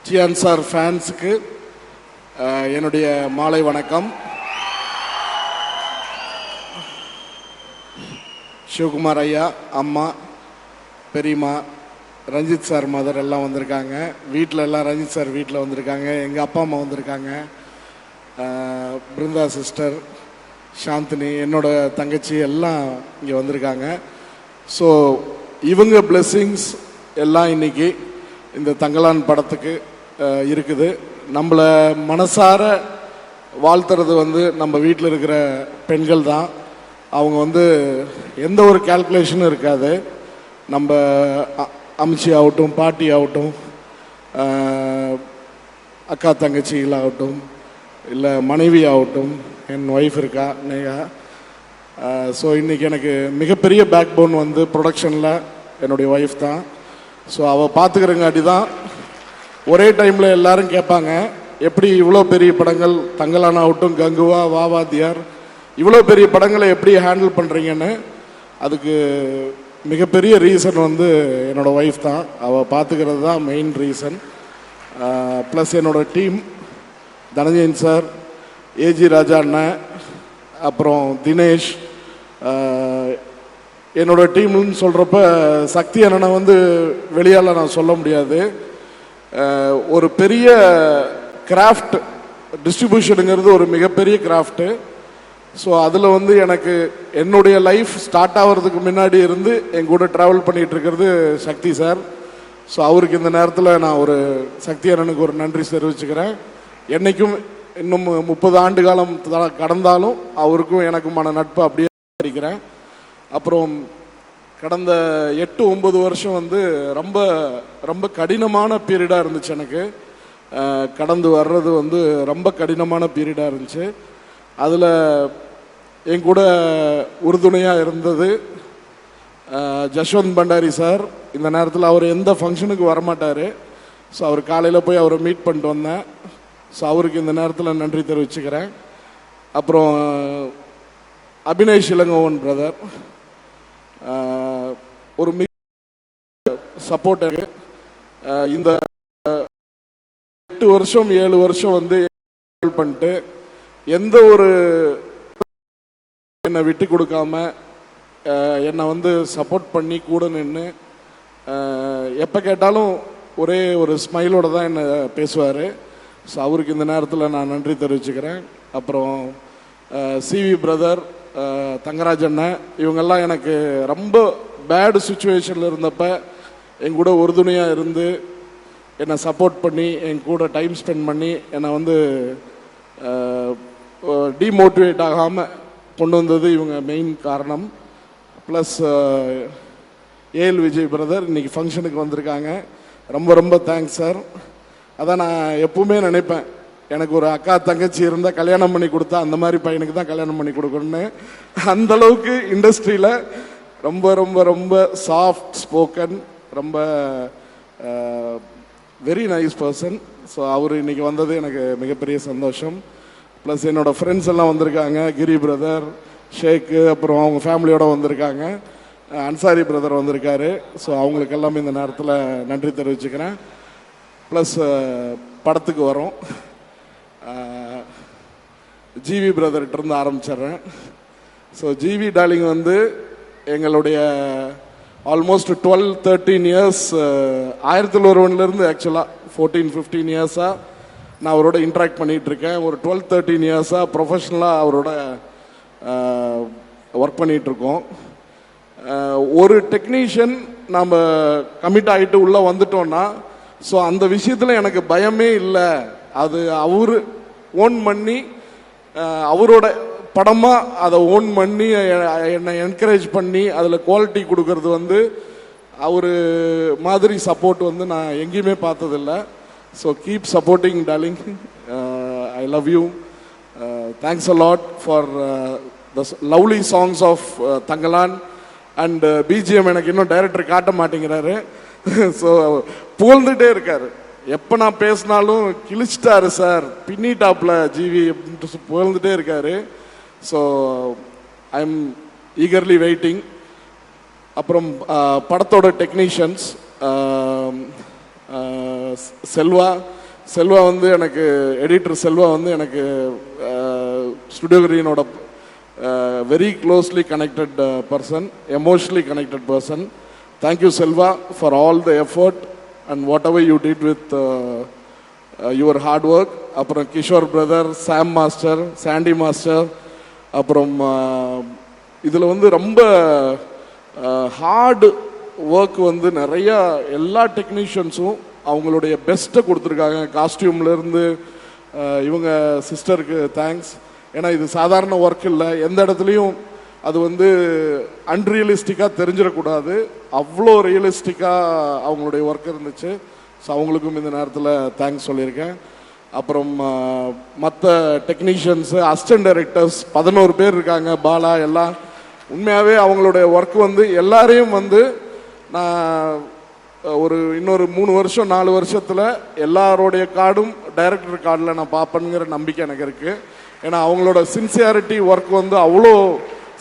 Ziyan sir ஃபேன்ஸுக்கு என்னுடைய மாலை வணக்கம். சிவகுமார் ஐயா, அம்மா, பெரியம்மா, ரஞ்சித் சார் மதர் எல்லாம் வந்திருக்காங்க. வீட்டில் எல்லாம் ரஞ்சித் சார் வீட்டில் வந்திருக்காங்க. எங்கள் அப்பா அம்மா வந்திருக்காங்க. பிருந்தா சிஸ்டர், சாந்தினி, என்னோட தங்கச்சி எல்லாம் இங்கே வந்திருக்காங்க. ஸோ இவங்க பிளெஸ்ஸிங்ஸ் எல்லாம் இன்னைக்கு இந்த தங்கலான் படத்துக்கு இருக்குது. நம்மளை மனசார வாழ்த்துறது நம்ம வீட்டில் இருக்கிற பெண்கள் தான். அவங்க எந்த ஒரு கால்குலேஷனும் இருக்காது. நம்ம அம்ச்சி ஆகட்டும், பாட்டி ஆகட்டும், அக்கா தங்கச்சிகளாகட்டும், இல்லை மனைவி ஆகட்டும், என் ஒய்ஃப் இருக்கா நேகா. ஸோ இன்றைக்கி எனக்கு மிகப்பெரிய பேக் போன் ப்ரொடக்ஷனில் என்னுடைய ஒய்ஃப் தான். ஸோ அவள் பார்த்துக்கிறங்காட்டி தான் ஒரே டைமில் எல்லாரும் கேட்பாங்க, எப்படி இவ்வளோ பெரிய படங்கள், தங்கலான் ஆகட்டும், கங்குவா, வாவாத்தியார், இவ்வளோ பெரிய படங்களை எப்படி ஹேண்டில் பண்ணுறீங்கன்னு. அதுக்கு மிகப்பெரிய ரீசன் என்னோடய ஒய்ஃப் தான். அவள் பார்த்துக்கிறது தான் மெயின் ரீசன். ப்ளஸ் என்னோடய டீம், தனஞ்சயன் சார், ஏஜி ராஜா அண்ணன், அப்புறம் தினேஷ். என்னோடய டீம்னு சொல்கிறப்ப சக்தி அண்ணனை வெளியால் நான் சொல்ல முடியாது. ஒரு பெரிய கிராஃப்ட், டிஸ்ட்ரிபியூஷனுங்கிறது ஒரு மிகப்பெரிய கிராஃப்ட்டு. ஸோ அதில் எனக்கு என்னுடைய லைஃப் ஸ்டார்ட் ஆகிறதுக்கு முன்னாடி இருந்து என் கூட ட்ராவல் பண்ணிகிட்டு இருக்கிறது சக்தி சார். ஸோ அவருக்கு இந்த நேரத்தில் நான் ஒரு சக்தி அண்ணனுக்கு ஒரு நன்றி தெரிவிச்சுக்கிறேன். என்றைக்கும் இன்னும் 30 ஆண்டு காலம் கடந்தாலும் அவருக்கும் எனக்குமான நட்பு அப்படியே இருக்கிறேன். அப்புறம் கடந்த 8-9 வருஷம் ரொம்ப ரொம்ப கடினமான பீரியடாக இருந்துச்சு. எனக்கு கடந்து வர்றது ரொம்ப கடினமான பீரியடாக இருந்துச்சு. அதில் என் கூட உறுதுணையாக இருந்தது ஜஸ்வந்த் பண்டாரி சார். இந்த நேரத்தில் அவர் எந்த ஃபங்க்ஷனுக்கு வரமாட்டார். ஸோ அவர் காலையில் போய் அவரை மீட் பண்ணிட்டு வந்தேன். ஸோ அவருக்கு இந்த நேரத்தில் நன்றி தெரிவிச்சுக்கிறேன். அப்புறம் அபினேஷ் இளங்கோவன் பிரதர் ஒரு மிக சப்போர்ட். இந்த 8 வருஷம் 7 வருஷம் பண்ணிட்டு எந்த ஒரு என்னை விட்டு கொடுக்காம என்னை சப்போர்ட் பண்ணி கூட நின்று எப்போ கேட்டாலும் ஒரே ஒரு ஸ்மைலோடு தான் என்னை பேசுவார். ஸோ அவருக்கு இந்த நேரத்தில் நான் நன்றி தெரிவிச்சுக்கிறேன். அப்புறம் சிவி பிரதர், தங்கராஜ் அண்ணன், இவங்கெல்லாம் எனக்கு ரொம்ப பேடு சுச்சுவேஷனில் இருந்தப்போ என் கூட உறுதுணையாக இருந்து என்னை சப்போர்ட் பண்ணி என் கூட டைம் ஸ்பெண்ட் பண்ணி என்னை டிமோட்டிவேட் ஆகாமல் கொண்டு வந்தது இவங்க மெயின் காரணம். ப்ளஸ் ஏஎல் விஜய் பிரதர் இன்னைக்கு ஃபங்க்ஷனுக்கு வந்திருக்காங்க. ரொம்ப ரொம்ப தேங்க்ஸ் சார். அதான் நான் எப்பவுமே நினைப்பேன், எனக்கு ஒரு அக்கா தங்கச்சி இருந்தால் கல்யாணம் பண்ணி கொடுத்தா அந்த மாதிரி பையனுக்கு தான் கல்யாணம் பண்ணி கொடுக்கணும்னு. அந்தளவுக்கு இண்டஸ்ட்ரியில் ரொம்ப ரொம்ப ரொம்ப சாஃப்ட் ஸ்போக்கன், ரொம்ப வெரி நைஸ் பர்சன். ஸோ அவர் இன்னைக்கு வந்தது எனக்கு மிகப்பெரிய சந்தோஷம். ப்ளஸ் என்னோடய ஃப்ரெண்ட்ஸ் எல்லாம் வந்திருக்காங்க. கிரி பிரதர், ஷேக்கு, அப்புறம் அவங்க ஃபேமிலியோடு வந்திருக்காங்க. அன்சாரி பிரதர் வந்திருக்காரு. ஸோ அவங்களுக்கு எல்லாமே இந்த நேரத்தில் நன்றி தெரிவிச்சுக்கிறேன். ப்ளஸ் படத்துக்கு வரோம். ஜிவி பிரதர்கிட்டருந்து ஆரம்பிச்சிட்றேன். ஸோ ஜிவி டார்லிங் எங்களுடைய ஆல்மோஸ்ட் 12-13 இயர்ஸ், 1901 ஆக்சுவலாக 14-15 இயர்ஸாக நான் அவரோட இன்ட்ராக்ட் பண்ணிகிட்ருக்கேன். ஒரு 12-13 இயர்ஸாக ப்ரொஃபஷ்னலாக அவரோட ஒர்க் பண்ணிகிட்ருக்கோம். ஒரு டெக்னீஷியன் நாம் கமிட் ஆகிட்டு உள்ளே வந்துட்டோன்னா, ஸோ அந்த விஷயத்தில் எனக்கு பயமே இல்லை. அது அவர் ஓன் பண்ணி அவரோட படமாக அதை ஓன் பண்ணி என்னை என்கரேஜ் பண்ணி அதில் குவாலிட்டி கொடுக்கறது அவர் மாதிரி சப்போர்ட் நான் எங்கேயுமே பார்த்ததில்லை. So keep supporting darling. I love you. Thanks a lot for the lovely songs of Thangalaan. And BGM எனக்கு இன்னும் டைரக்டர் காட்ட மாட்டேங்கிறாரு. ஸோ புகழ்ந்துட்டே இருக்காரு. எப்போ நான் பேசினாலும் கிழிச்சிட்டாரு சார், பின்னிட்டாப்ல ஜிவி அப்படின்ட்டு புகழ்ந்துட்டே இருக்காரு. So I am eagerly waiting. அப்புறம் படத்தோட டெக்னீஷியன்ஸ் செல்வா, செல்வா வந்து எனக்கு எடிட்டர் செல்வா வந்து எனக்கு ஸ்டுடியோ கிரீனோட very closely connected person, emotionally connected person. Thank you Selva for all the effort and whatever you did with your hard work. அப்புறம் Kishore brother, Sam master, Sandy master, அப்புறம் இதில் வந்து ரொம்ப ஹார்டு ஒர்க் வந்து நிறையா எல்லா டெக்னீஷியன்ஸும் அவங்களுடைய பெஸ்ட்டை கொடுத்துருக்காங்க. காஸ்டியூம்லேருந்து இவங்க சிஸ்டருக்கு தேங்க்ஸ். ஏன்னா இது சாதாரண ஒர்க் இல்லை, எந்த இடத்துலையும் அது வந்து அன்ரியலிஸ்டிக்காக தெரிஞ்சிடக்கூடாது, அவ்வளோ ரியலிஸ்டிக்காக அவங்களுடைய ஒர்க் இருந்துச்சு. ஸோ அவங்களுக்கும் இந்த நேரத்தில் தேங்க்ஸ் சொல்லியிருக்கேன். அப்புறம் மற்ற டெக்னீஷியன்ஸு, அசிஸ்டன்ட் டைரக்டர்ஸ் 11 பேர் இருக்காங்க, பாலா எல்லாம். உண்மையாகவே அவங்களுடைய ஒர்க் வந்து எல்லாரையும் வந்து நான் ஒரு இன்னொரு 3 வருஷம் 4 வருஷத்தில் எல்லாரோடைய கார்டும் டைரக்டர் கார்டில் நான் பார்ப்பேனுங்கிற நம்பிக்கை எனக்கு இருக்குது. ஏன்னா அவங்களோட சின்சியாரிட்டி ஒர்க் வந்து அவ்வளோ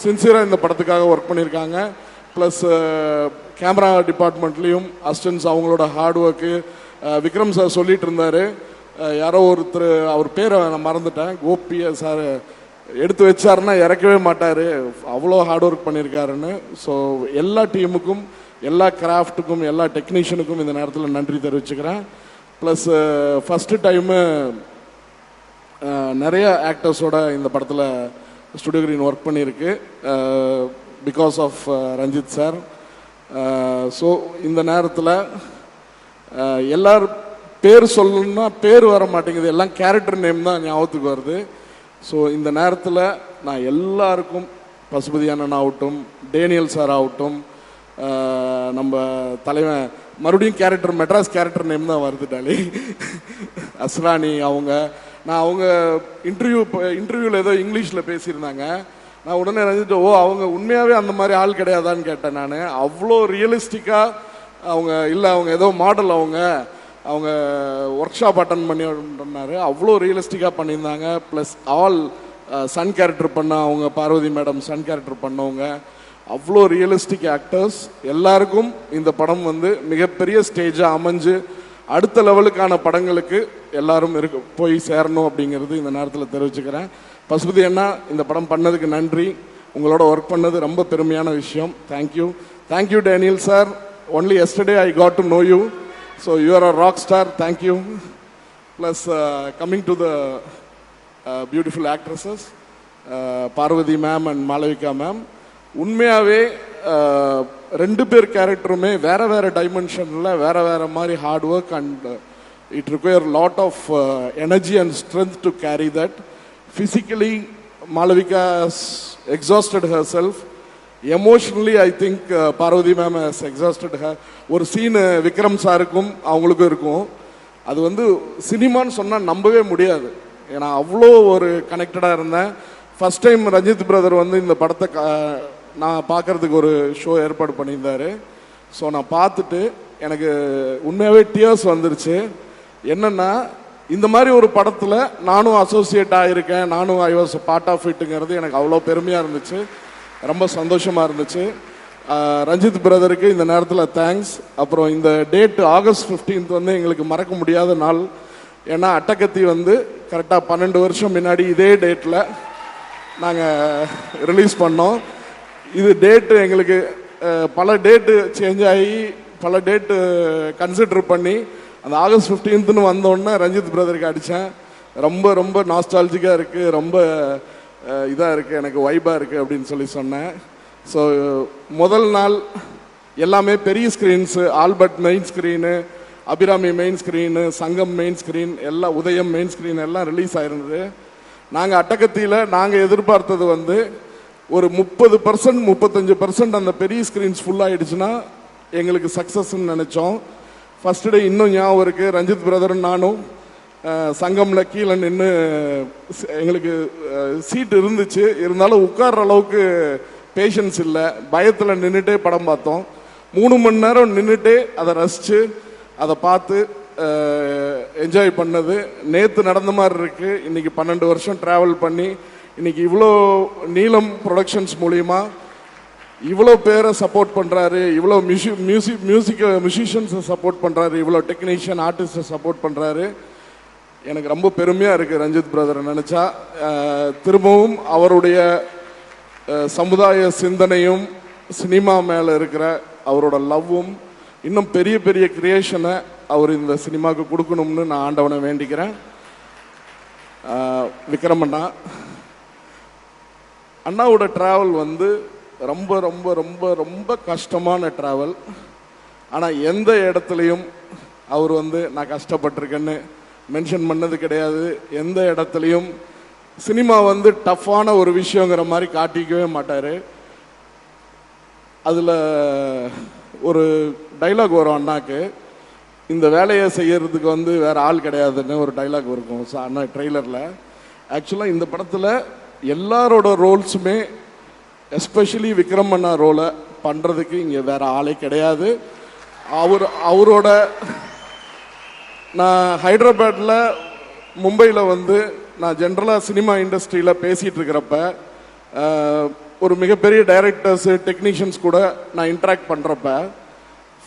சின்சியராக இந்த படத்துக்காக ஒர்க் பண்ணியிருக்காங்க. ப்ளஸ் கேமரா டிபார்ட்மெண்ட்லேயும் அசிஸ்டன்ஸ் அவங்களோட ஹார்ட் ஒர்க்கு. விக்ரம் சார் சொல்லிட்டு இருந்தார், யாரோ ஒருத்தர் அவர் பேரை நான் மறந்துட்டேன், கோபியா சார் எடுத்து வச்சாருன்னா இறக்கவே மாட்டார், அவ்வளோ ஹார்ட் ஒர்க் பண்ணியிருக்காருன்னு. ஸோ எல்லா டீமுக்கும், எல்லா கிராஃப்ட்டுக்கும், எல்லா டெக்னீஷியனுக்கும் இந்த நேரத்தில் நன்றி தெரிவிச்சுக்கிறேன். ப்ளஸ் ஃபஸ்ட்டு டைமு நிறைய ஆக்டர்ஸோட இந்த படத்தில் ஸ்டுடியோ கிரீன் ஒர்க் பண்ணியிருக்கு, because of Ranjith sir. So இந்த நேரத்தில் எல்லார் பேர் சொல்லணும்னா பேர் வர மாட்டேங்குது, எல்லாம் கேரக்டர் நேம் தான் ஞாபகத்துக்கு வருது. ஸோ இந்த நேரத்தில் நான் எல்லாருக்கும், பசுபதி அண்ணன் ஆகட்டும், டேனியல் சார் ஆகட்டும், நம்ம தலைவன் மறுபடியும் கேரக்டர் மெட்ராஸ் கேரக்டர் நேம் தான் வருதுட்டாலே அஸ்ரானி நான் அவங்க இன்டர்வியூவில் ஏதோ இங்கிலீஷில் பேசியிருந்தாங்க. நான் உடனே நினைச்சிட்டு, ஓ அவங்க உண்மையாகவே அந்த மாதிரி ஆள் கிடையாதான்னு கேட்டேன் நான். அவ்வளோ ரியலிஸ்டிக்காக அவங்க இல்லை, அவங்க ஏதோ மாடல், அவங்க ஒர்க் ஷாப் அட்டன் பண்ணினாரு, அவ்வளோ ரியலிஸ்டிக்காக பண்ணியிருந்தாங்க. ப்ளஸ் ஆல் சன் கேரக்டர் பண்ண அவங்க பார்வதி மேடம் சன் கேரக்டர் பண்ணவங்க அவ்வளோ ரியலிஸ்டிக் ஆக்டர்ஸ். எல்லாருக்கும் இந்த படம் வந்து மிகப்பெரிய ஸ்டேஜாக அமைஞ்சு அடுத்த லெவலுக்கான படங்களுக்கு எல்லாரும் போய் சேரணும் அப்படிங்கிறது இந்த நேரத்தில் தெரிவிச்சுக்கிறேன். பசுபதி அண்ணா, இந்த படம் பண்ணதுக்கு நன்றி, உங்களோட ஒர்க் பண்ணது ரொம்ப பெருமையான விஷயம். Thank you. Thank you Daniel sir. Only yesterday I got to know you, so you are a rock star. Thank you. Plus coming to the beautiful actresses Parvathy ma'am and Malavika ma'am, உண்மையாகவே 2 பேர் கேரக்டருமே வேற வேற டைமென்ஷனில் வேற வேற மாதிரி hard work and it require lot of energy and strength to carry that. Physically, Malavika has exhausted herself. Emotionally, I think Parvati ma'am has exhausted her. ஒரு scene Vikram சாருக்கும் அவங்களுக்கும் இருக்கும், அது வந்து சினிமான்னு சொன்னால் நம்பவே முடியாது. ஏன்னா அவ்வளோ ஒரு கனெக்டடாக இருந்தேன். ஃபஸ்ட் டைம் ரஞ்சித் பிரதர் வந்து இந்த படத்தை நான் பார்க்குறதுக்கு ஒரு ஷோ ஏற்பாடு பண்ணியிருந்தார். ஸோ நான் பார்த்துட்டு எனக்கு உண்மையாகவே டியர்ஸ் வந்துருச்சு. என்னென்னா, இந்த மாதிரி ஒரு படத்தில் நானும் அசோசியேட் ஆகியிருக்கேன், நானும் ஐ வாஸ் பார்ட் ஆஃப் இட்டுங்கிறது எனக்கு அவ்வளோ பெருமையாக இருந்துச்சு, ரொம்ப சந்தோஷமாக இருந்துச்சு. ரஞ்சித் பிரதருக்கு இந்த நேரத்தில் தேங்க்ஸ். அப்புறம் இந்த டேட் ஆகஸ்ட் 15th வந்து எங்களுக்கு மறக்க முடியாத நாள். ஏன்னா அட்டகத்தி வந்து கரெக்டாக 12 வருஷம் முன்னாடி இதே டேட்டில் நாங்கள் ரிலீஸ் பண்ணோம். இது டேட்டு எங்களுக்கு பல டேட்டு சேஞ்ச் ஆகி பல டேட்டு கன்சிடர் பண்ணி அந்த ஆகஸ்ட் 15th வந்தோடனே ரஞ்சித் பிரதருக்கு அடித்தேன். ரொம்ப ரொம்ப நாஸ்டாலஜிக்காக இருக்குது, ரொம்ப இதாக இருக்குது, எனக்கு வைபாக இருக்குது அப்படின்னு சொல்லி சொன்னேன். ஸோ முதல் நாள் எல்லாமே பெரிய screens, Albert main screen, Abirami main screen, Sangam main screen, எல்லாம் உதயம் மெயின் ஸ்க்ரீன் எல்லாம் ரிலீஸ் ஆயிருந்தது. நாங்கள் அட்டகத்தியில் நாங்கள் எதிர்பார்த்தது வந்து ஒரு 30% 35% அந்த பெரிய ஸ்க்ரீன்ஸ் ஃபுல்லாகிடுச்சுன்னா எங்களுக்கு சக்ஸஸ்ன்னு நினச்சோம். ஃபஸ்ட்டு டே இன்னும் ஞாபகம் இருக்குது, ரஞ்சித் பிரதரும் நானும் சங்கமில் கீழே நின்று, எங்களுக்கு சீட் இருந்துச்சு, இருந்தாலும் உட்கார்ற அளவுக்கு பேஷன்ஸ் இல்லை, பயத்தில் நின்றுட்டே படம் பார்த்தோம். 3 மணி நேரம் நின்றுட்டே அதை ரசித்து அதை பார்த்து என்ஜாய் பண்ணது நேற்று நடந்த மாதிரி இருக்குது. இன்றைக்கி 12 வருஷம் ட்ராவல் பண்ணி இன்றைக்கி இவ்வளோ நீலம் ப்ரொடக்ஷன்ஸ் மூலிமா இவ்வளோ பேரை சப்போர்ட் பண்ணுறாரு, இவ்வளோ மியூசிஷியன்ஸை சப்போர்ட் பண்ணுறாரு, இவ்வளோ டெக்னீஷியன் ஆர்டிஸ்ட்டை சப்போர்ட் பண்ணுறாரு. எனக்கு ரொம்ப பெருமையாக இருக்குது ரஞ்சித் பிரதரை நினச்சா. திரும்பவும் அவருடைய சமுதாய சிந்தனையும் சினிமா மேலே இருக்கிற அவரோட லவ்வும் இன்னும் பெரிய பெரிய கிரியேஷனை அவர் இந்த சினிமாவுக்கு கொடுக்கணும்னு நான் ஆண்டவனை வேண்டிக்கிறேன். விக்ரமண்ணா அண்ணாவோட ட்ராவல் வந்து ரொம்ப ரொம்ப ரொம்ப ரொம்ப கஷ்டமான ட்ராவல். ஆனால் எந்த இடத்துலையும் அவர் வந்து நான் கஷ்டப்பட்டிருக்கேன்னு மென்ஷன் பண்ணது கிடையாது. எந்த இடத்துலையும் சினிமா வந்து டஃப்பான ஒரு விஷயங்கிற மாதிரி காட்டிக்கவே மாட்டார். அதில் ஒரு டைலாக் வரும் அண்ணாக்கு, இந்த வேலையை செய்யறதுக்கு வந்து வேற ஆள் கிடையாதுன்னு ஒரு டைலாக் இருக்கும் அண்ணா ட்ரெய்லரில். ஆக்சுவலாக இந்த படத்தில் எல்லாரோட ரோல்ஸுமே எஸ்பெஷலி விக்ரம் அண்ணா ரோலை பண்ணுறதுக்கு இங்கே வேற ஆளே கிடையாது. அவரோட நான் ஹைதராபாத்தில் மும்பையில் வந்து நான் ஜென்ரலாக சினிமா இண்டஸ்ட்ரியில் பேசிகிட்டு இருக்கிறப்ப ஒரு மிகப்பெரிய டைரக்டர்ஸு டெக்னீஷியன்ஸ் கூட நான் இன்ட்ராக்ட் பண்ணுறப்ப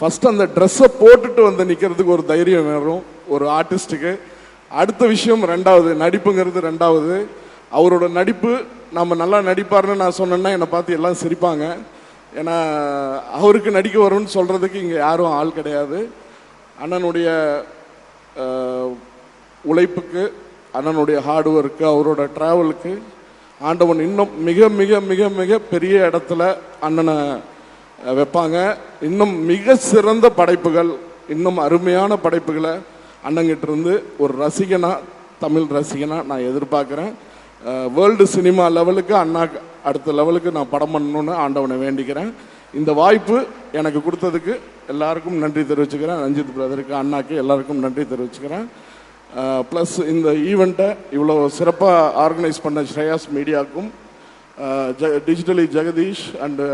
ஃபஸ்ட்டு அந்த ட்ரெஸ்ஸை போட்டுட்டு வந்து நிற்கிறதுக்கு ஒரு தைரியம் வேணும் ஒரு ஆர்டிஸ்ட்டுக்கு. அடுத்த விஷயம் ரெண்டாவது, நடிப்புங்கிறது ரெண்டாவது. அவரோட நடிப்பு நம்ம நல்லா நடிப்பார்னு நான் சொன்னேன்னா என்னை பார்த்து எல்லாம் சிரிப்பாங்க. ஏன்னா அவருக்கு நடிக்க வரும்னு சொல்கிறதுக்கு இங்கே யாரும் ஆள் கிடையாது. அண்ணனுடைய உழைப்புக்கு, அண்ணனுடைய ஹார்ட் ஒர்க்கு, அவரோட ட்ராவலுக்கு ஆண்டவன் இன்னும் மிக மிக மிக மிக பெரிய இடத்துல அண்ணனை வைப்பாங்க. இன்னும் மிக சிறந்த படைப்புகள், இன்னும் அருமையான படைப்புகளை அண்ணங்கிட்ட இருந்து ஒரு ரசிகனா, தமிழ் ரசிகனா நான் எதிர்பார்க்குறேன். வேர்ல்டு சினிமா லெவலுக்கு அண்ணா அடுத்த லெவலுக்கு நான் படம் பண்ணணும்னு ஆண்டவனை வேண்டிக்கிறேன். இந்த வாய்ப்பு எனக்கு கொடுத்ததுக்கு எல்லாருக்கும் நன்றி தெரிவிச்சுக்கிறேன். ரஞ்சித் பிரதருக்கு, அண்ணாக்கு எல்லாருக்கும் நன்றி தெரிவிச்சுக்கிறேன். ப்ளஸ் இந்த ஈவெண்ட்டை இவ்வளோ சிறப்பாக ஆர்கனைஸ் பண்ண ஸ்ரேயாஸ் மீடியாவுக்கும், டிஜிட்டலி ஜெகதீஷ் அண்டு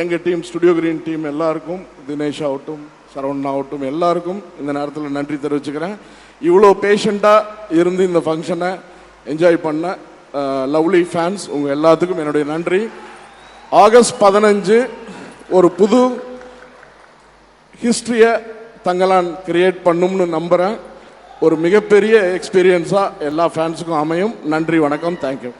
எங்கள் டீம் ஸ்டுடியோ கிரீன் டீம் எல்லாருக்கும், தினேஷ் ஆகட்டும், சரவணன் ஆகட்டும், எல்லாருக்கும் இந்த நேரத்தில் நன்றி தெரிவிச்சுக்கிறேன். இவ்வளோ பேஷண்ட்டாக இருந்து இந்த ஃபங்க்ஷனை என்ஜாய் பண்ண லவ்லி ஃபேன்ஸ் உங்கள் எல்லாத்துக்கும் என்னுடைய நன்றி. ஆகஸ்ட் 15 ஒரு புது ஹிஸ்ட்ரியை தங்களான் கிரியேட் பண்ணும்னு நம்புகிறேன். ஒரு மிகப்பெரிய எக்ஸ்பீரியன்ஸாக எல்லா ஃபேன்ஸுக்கும் அமையும். நன்றி, வணக்கம், தேங்க்யூ.